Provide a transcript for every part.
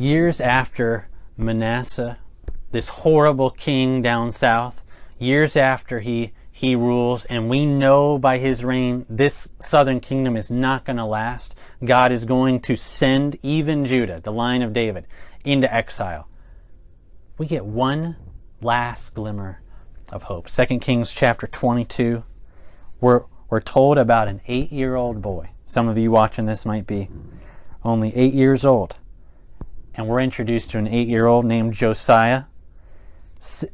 years after Manasseh, this horrible king down south, years after he rules, and we know by his reign this southern kingdom is not going to last. God is going to send even Judah, the line of David, into exile. We get one last glimmer of hope. 2 Kings chapter 22, we're told about an 8-year-old boy. Some of you watching this might be only 8 years old. And we're introduced to an 8-year-old named Josiah.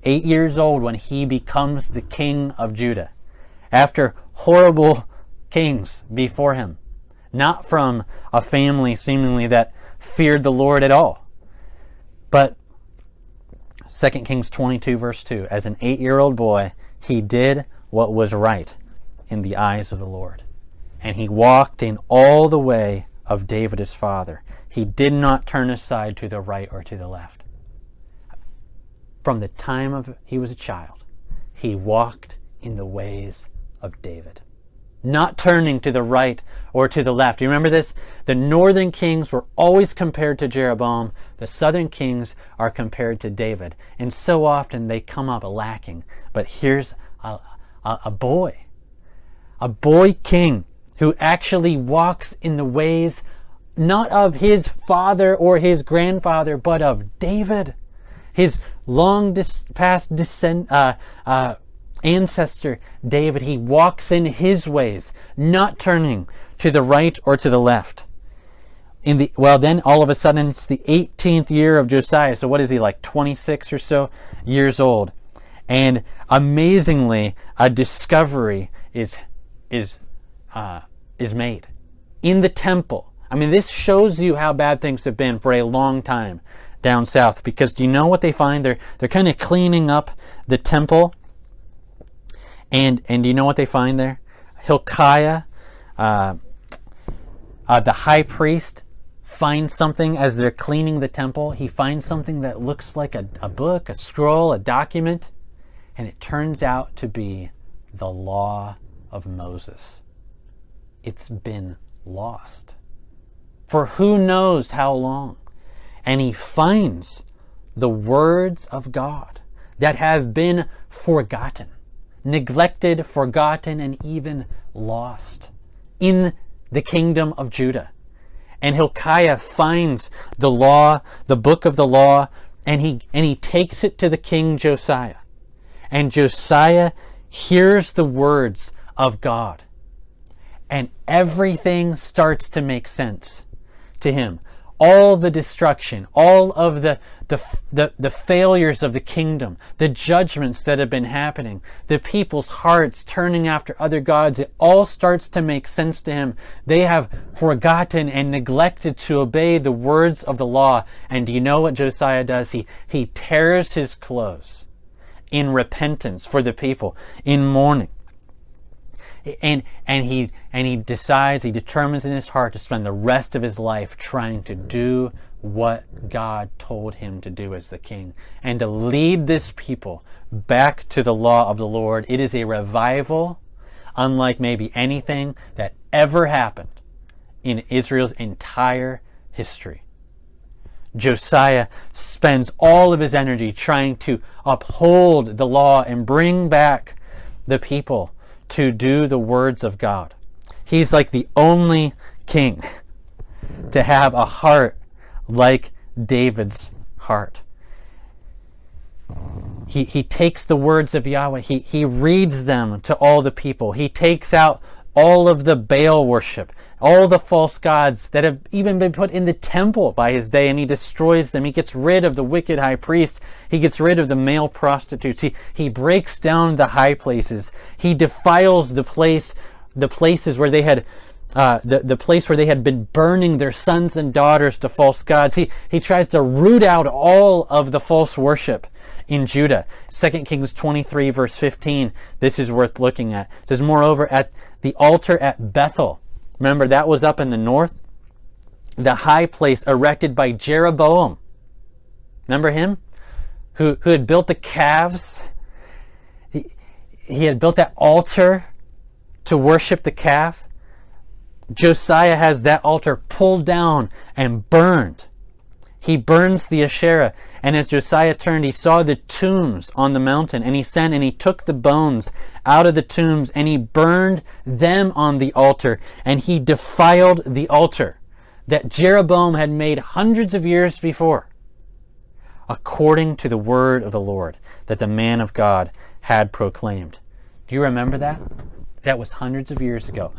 8 years old when he becomes the king of Judah. After horrible kings before him. Not from a family seemingly that feared the Lord at all. But 2 Kings 22 verse 2, as an 8-year-old boy, he did what was right in the eyes of the Lord. And he walked in all the way of David his father. He did not turn aside to the right or to the left. From the time he was a child, he walked in the ways of David. Not turning to the right or to the left. You remember this? The northern kings were always compared to Jeroboam. The southern kings are compared to David. And so often they come up lacking. But here's a boy king who actually walks in the ways not of his father or his grandfather, but of David. His long past ancestor David, he walks in his ways, not turning to the right or to the left. Then all of a sudden it's the 18th year of Josiah. So what is he, like 26 or so years old? And amazingly, a discovery is made in the temple. I mean, this shows you how bad things have been for a long time down south, because do you know what they find? They're kind of cleaning up the temple, and do you know what they find there? Hilkiah, the high priest, finds something as they're cleaning the temple. He finds something that looks like a book, a scroll, a document, and it turns out to be the law of Moses. It's been lost for who knows how long. And he finds the words of God that have been forgotten, neglected, forgotten, and even lost in the kingdom of Judah. And Hilkiah finds the law, the book of the law, and he takes it to the king Josiah. And Josiah hears the words of God. And everything starts to make sense to him. All the destruction, all of the failures of the kingdom, the judgments that have been happening, the people's hearts turning after other gods, it all starts to make sense to him. They have forgotten and neglected to obey the words of the law. And do you know what Josiah does? He tears his clothes in repentance for the people, in mourning. And he determines in his heart to spend the rest of his life trying to do what God told him to do as the king, and to lead this people back to the law of the Lord. It is a revival unlike maybe anything that ever happened in Israel's entire history. Josiah spends all of his energy trying to uphold the law and bring back the people to do the words of God. He's like the only king to have a heart like David's heart. He takes the words of Yahweh, he reads them to all the people. He takes out all of the Baal worship, all the false gods that have even been put in the temple by his day, and he destroys them. He gets rid of the wicked high priest. He gets rid of the male prostitutes. He breaks down the high places. He defiles the places where they had the place where they had been burning their sons and daughters to false gods. He tries to root out all of the false worship in Judah. 2 Kings 23 verse 15, this is worth looking at. It says, moreover, at the altar at Bethel, remember that was up in the north, the high place erected by Jeroboam. Remember him? Who had built the calves? He had built that altar to worship the calf. Josiah has that altar pulled down and burned. He burns the Asherah. And as Josiah turned, he saw the tombs on the mountain. And he sent and he took the bones out of the tombs and he burned them on the altar. And he defiled the altar that Jeroboam had made hundreds of years before, according to the word of the Lord that the man of God had proclaimed. Do you remember that? That was hundreds of years ago.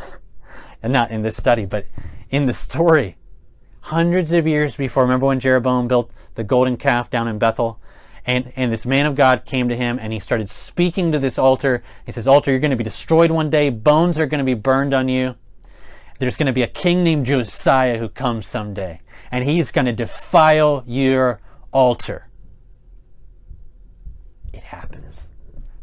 And not in this study, but in the story. Hundreds of years before. Remember when Jeroboam built the golden calf down in Bethel? And this man of God came to him and he started speaking to this altar. He says, altar, you're going to be destroyed one day. Bones are going to be burned on you. There's going to be a king named Josiah who comes someday. And he's going to defile your altar. It happens.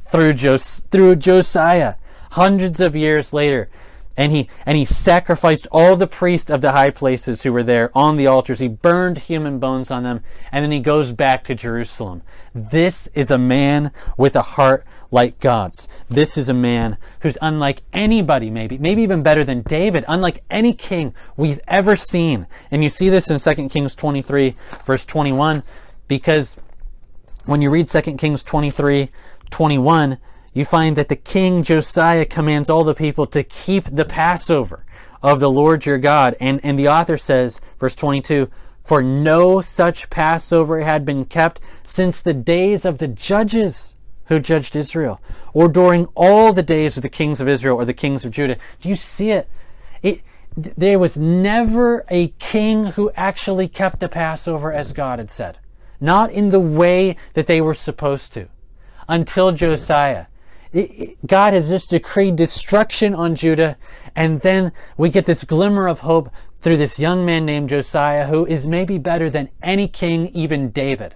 Through Josiah, hundreds of years later. And he sacrificed all the priests of the high places who were there on the altars. He burned human bones on them. And then he goes back to Jerusalem. This is a man with a heart like God's. This is a man who's unlike anybody, maybe even better than David, unlike any king we've ever seen. And you see this in 2 Kings 23, verse 21, because when you read 2 Kings 23, 21, you find that the king Josiah commands all the people to keep the Passover of the Lord your God. And the author says, verse 22, for no such Passover had been kept since the days of the judges who judged Israel, or during all the days of the kings of Israel or the kings of Judah. Do you see it? There was never a king who actually kept the Passover as God had said. Not in the way that they were supposed to. Until Josiah. God has just decreed destruction on Judah, and then we get this glimmer of hope through this young man named Josiah, who is maybe better than any king, even David.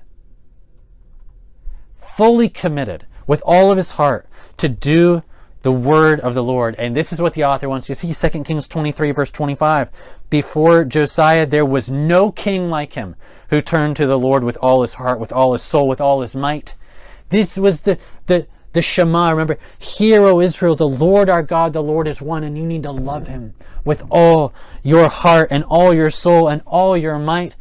Fully committed with all of his heart to do the word of the Lord. And this is what the author wants you to see. 2 Kings 23, verse 25. Before Josiah, there was no king like him who turned to the Lord with all his heart, with all his soul, with all his might. This was the Shema. Remember, hear, O Israel, the Lord our God, the Lord is one, and you need to love him with all your heart and all your soul and all your might.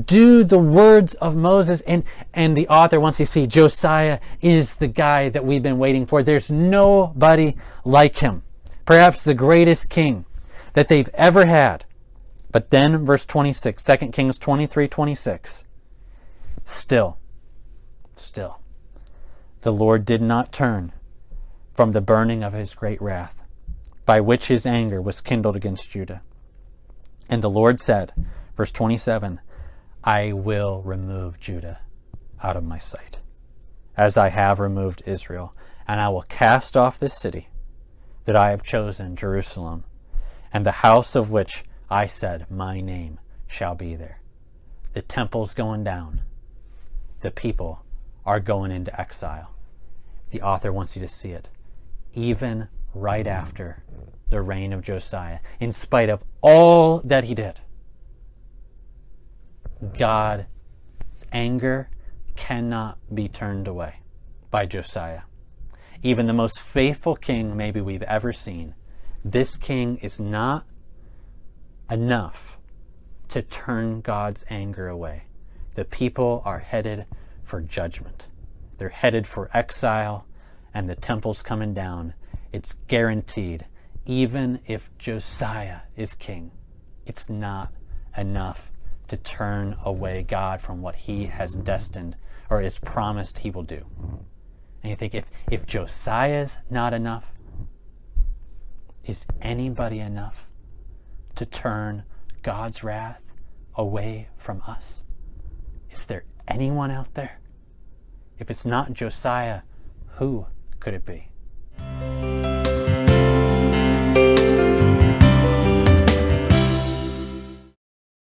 Do the words of Moses. And the author wants you to see Josiah is the guy that we've been waiting for. There's nobody like him. Perhaps the greatest king that they've ever had. But then, verse 26, 2 Kings 23, 26. Still, the Lord did not turn from the burning of his great wrath, by which his anger was kindled against Judah. And the Lord said, verse 27, I will remove Judah out of my sight, as I have removed Israel, and I will cast off this city that I have chosen, Jerusalem, and the house of which I said, my name shall be there. The temple's going down. The people are going into exile. The author wants you to see it. Even right after the reign of Josiah, in spite of all that he did, God's anger cannot be turned away by Josiah. Even the most faithful king maybe we've ever seen, this king is not enough to turn God's anger away. The people are headed for judgment. They're headed for exile, and the temple's coming down. It's guaranteed. Even if Josiah is king, it's not enough to turn away God from what he has destined or is promised he will do. And you think, if Josiah's not enough, is anybody enough to turn God's wrath away from us? Is there anyone out there? If it's not Josiah, who could it be?